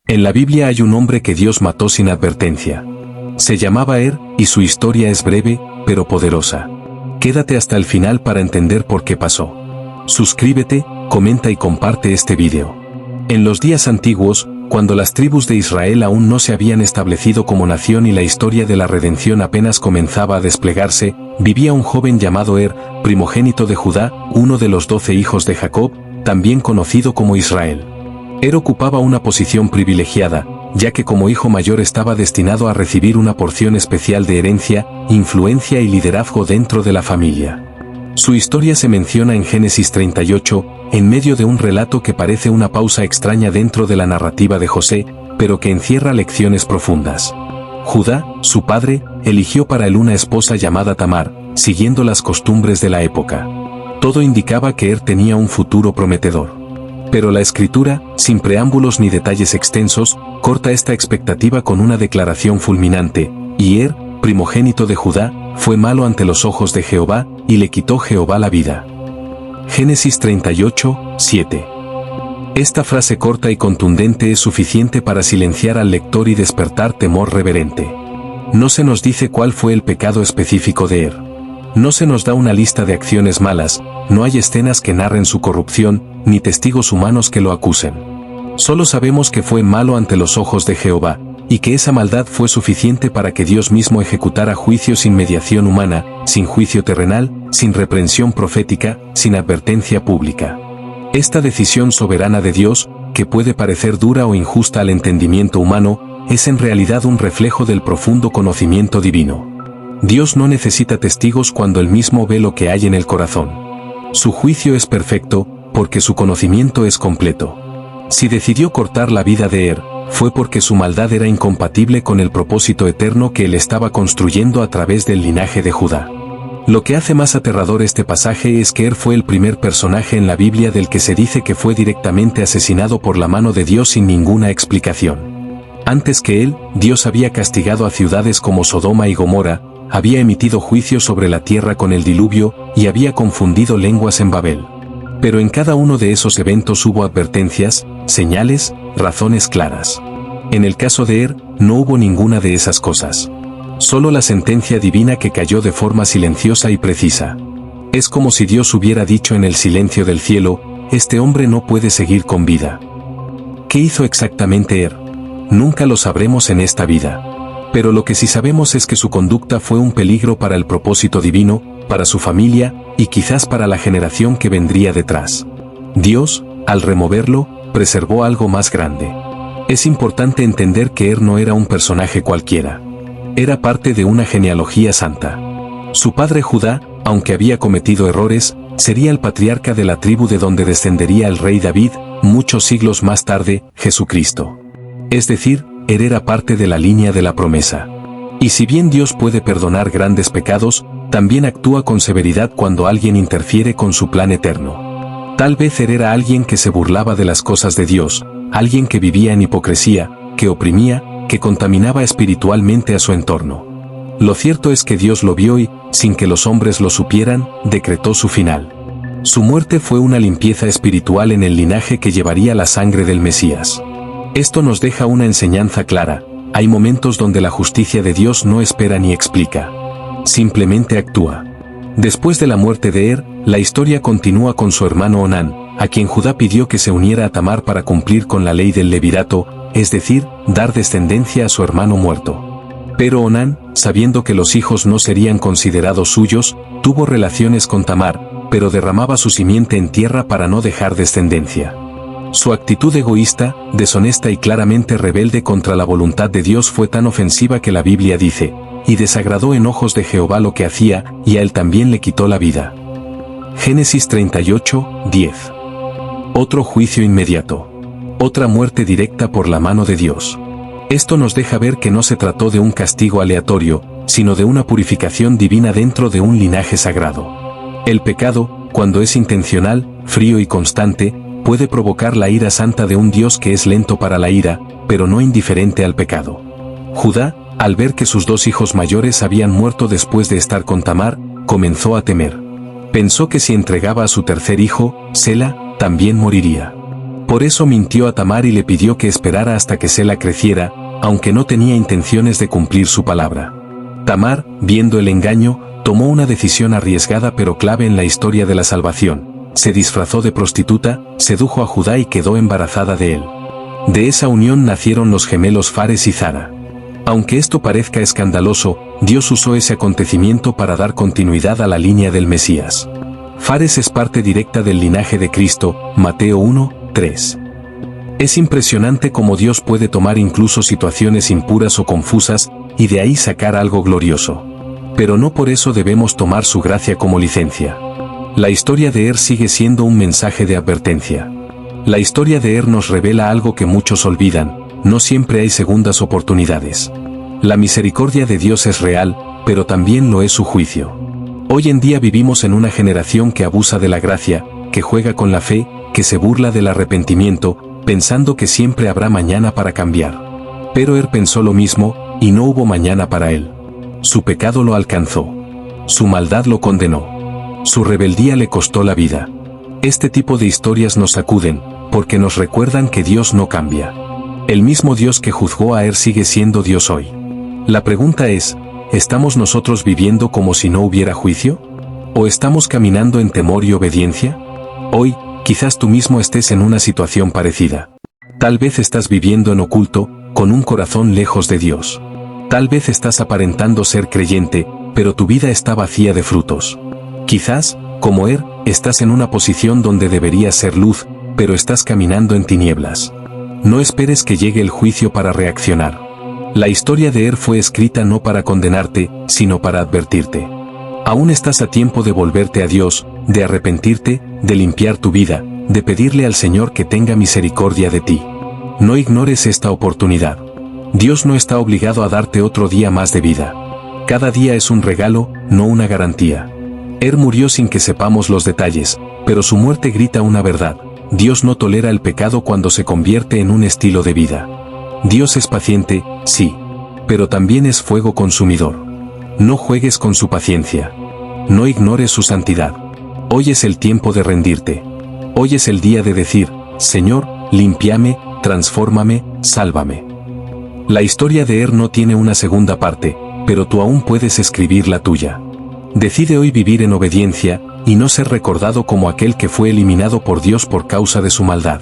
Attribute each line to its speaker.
Speaker 1: En la Biblia hay un hombre que Dios mató sin advertencia. Se llamaba y su historia es breve, pero poderosa. Quédate hasta el final para entender por qué pasó. Suscríbete, comenta y comparte este video. En los días antiguos, cuando las tribus de Israel aún no se habían establecido como nación y la historia de la redención apenas comenzaba a desplegarse, vivía un joven llamado primogénito de Judá, uno de los 12 hijos de Jacob, también conocido como Israel. Ocupaba una posición privilegiada, ya que como hijo mayor estaba destinado a recibir una porción especial de herencia, influencia y liderazgo dentro de la familia. Su historia se menciona en Génesis 38, en medio de un relato que parece una pausa extraña dentro de la narrativa de José, pero que encierra lecciones profundas. Judá, su padre, eligió para él una esposa llamada Tamar, siguiendo las costumbres de la época. Todo indicaba que tenía un futuro prometedor. Pero la escritura, sin preámbulos ni detalles extensos, corta esta expectativa con una declaración fulminante, y primogénito de Judá, fue malo ante los ojos de Jehová, y le quitó Jehová la vida. Génesis 38, 7. Esta frase corta y contundente es suficiente para silenciar al lector y despertar temor reverente. No se nos dice cuál fue el pecado específico de No se nos da una lista de acciones malas, no hay escenas que narren su corrupción, ni testigos humanos que lo acusen. Solo sabemos que fue malo ante los ojos de Jehová, y que esa maldad fue suficiente para que Dios mismo ejecutara juicio sin mediación humana, sin juicio terrenal, sin reprensión profética, sin advertencia pública. Esta decisión soberana de Dios, que puede parecer dura o injusta al entendimiento humano, es en realidad un reflejo del profundo conocimiento divino. Dios no necesita testigos cuando Él mismo ve lo que hay en el corazón. Su juicio es perfecto, porque su conocimiento es completo. Si decidió cortar la vida de fue porque su maldad era incompatible con el propósito eterno que Él estaba construyendo a través del linaje de Judá. Lo que hace más aterrador este pasaje es que fue el primer personaje en la Biblia del que se dice que fue directamente asesinado por la mano de Dios sin ninguna explicación. Antes que él, Dios había castigado a ciudades como Sodoma y Gomorra, había emitido juicio sobre la tierra con el diluvio, y había confundido lenguas en Babel. Pero en cada uno de esos eventos hubo advertencias, señales, razones claras. En el caso de no hubo ninguna de esas cosas. Solo la sentencia divina que cayó de forma silenciosa y precisa. Es como si Dios hubiera dicho en el silencio del cielo, este hombre no puede seguir con vida. ¿Qué hizo exactamente Nunca lo sabremos en esta vida. Pero lo que sí sabemos es que su conducta fue un peligro para el propósito divino, para su familia, y quizás para la generación que vendría detrás. Dios, al removerlo, preservó algo más grande. Es importante entender que no era un personaje cualquiera. Era parte de una genealogía santa. Su padre Judá, aunque había cometido errores, sería el patriarca de la tribu de donde descendería el rey David, muchos siglos más tarde, Jesucristo. Es decir, era parte de la línea de la promesa. Y si bien Dios puede perdonar grandes pecados, también actúa con severidad cuando alguien interfiere con su plan eterno. Tal vez era alguien que se burlaba de las cosas de Dios, alguien que vivía en hipocresía, que oprimía, que contaminaba espiritualmente a su entorno. Lo cierto es que Dios lo vio y, sin que los hombres lo supieran, decretó su final. Su muerte fue una limpieza espiritual en el linaje que llevaría la sangre del Mesías. Esto nos deja una enseñanza clara: hay momentos donde la justicia de Dios no espera ni explica. Simplemente actúa. Después de la muerte de la historia continúa con su hermano Onán, a quien Judá pidió que se uniera a Tamar para cumplir con la ley del levirato, es decir, dar descendencia a su hermano muerto. Pero Onán, sabiendo que los hijos no serían considerados suyos, tuvo relaciones con Tamar, pero derramaba su simiente en tierra para no dejar descendencia. Su actitud egoísta, deshonesta y claramente rebelde contra la voluntad de Dios fue tan ofensiva que la Biblia dice: y desagradó en ojos de Jehová lo que hacía, y a él también le quitó la vida. Génesis 38, 10. Otro juicio inmediato. Otra muerte directa por la mano de Dios. Esto nos deja ver que no se trató de un castigo aleatorio, sino de una purificación divina dentro de un linaje sagrado. El pecado, cuando es intencional, frío y constante, puede provocar la ira santa de un Dios que es lento para la ira, pero no indiferente al pecado. Judá, al ver que sus dos hijos mayores habían muerto después de estar con Tamar, comenzó a temer. Pensó que si entregaba a su tercer hijo, Sela, también moriría. Por eso mintió a Tamar y le pidió que esperara hasta que Sela creciera, aunque no tenía intenciones de cumplir su palabra. Tamar, viendo el engaño, tomó una decisión arriesgada pero clave en la historia de la salvación. Se disfrazó de prostituta, sedujo a Judá y quedó embarazada de él. De esa unión nacieron los gemelos Fares y Zara. Aunque esto parezca escandaloso, Dios usó ese acontecimiento para dar continuidad a la línea del Mesías. Fares es parte directa del linaje de Cristo, Mateo 1:3. Es impresionante cómo Dios puede tomar incluso situaciones impuras o confusas, y de ahí sacar algo glorioso. Pero no por eso debemos tomar su gracia como licencia. La historia de sigue siendo un mensaje de advertencia. La historia de nos revela algo que muchos olvidan: no siempre hay segundas oportunidades. La misericordia de Dios es real, pero también lo es su juicio. Hoy en día vivimos en una generación que abusa de la gracia, que juega con la fe, que se burla del arrepentimiento, pensando que siempre habrá mañana para cambiar. Pero pensó lo mismo, y no hubo mañana para él. Su pecado lo alcanzó. Su maldad lo condenó. Su rebeldía le costó la vida. Este tipo de historias nos sacuden, porque nos recuerdan que Dios no cambia. El mismo Dios que juzgó a sigue siendo Dios hoy. La pregunta es, ¿estamos nosotros viviendo como si no hubiera juicio? ¿O estamos caminando en temor y obediencia? Hoy, quizás tú mismo estés en una situación parecida. Tal vez estás viviendo en oculto, con un corazón lejos de Dios. Tal vez estás aparentando ser creyente, pero tu vida está vacía de frutos. Quizás, como estás en una posición donde deberías ser luz, pero estás caminando en tinieblas. No esperes que llegue el juicio para reaccionar. La historia de fue escrita no para condenarte, sino para advertirte. Aún estás a tiempo de volverte a Dios, de arrepentirte, de limpiar tu vida, de pedirle al Señor que tenga misericordia de ti. No ignores esta oportunidad. Dios no está obligado a darte otro día más de vida. Cada día es un regalo, no una garantía. Murió sin que sepamos los detalles, pero su muerte grita una verdad: Dios no tolera el pecado cuando se convierte en un estilo de vida. Dios es paciente, sí, pero también es fuego consumidor. No juegues con su paciencia. No ignores su santidad. Hoy es el tiempo de rendirte. Hoy es el día de decir: Señor, límpiame, transfórmame, sálvame. La historia de no tiene una segunda parte, pero tú aún puedes escribir la tuya. Decide hoy vivir en obediencia, y no ser recordado como aquel que fue eliminado por Dios por causa de su maldad.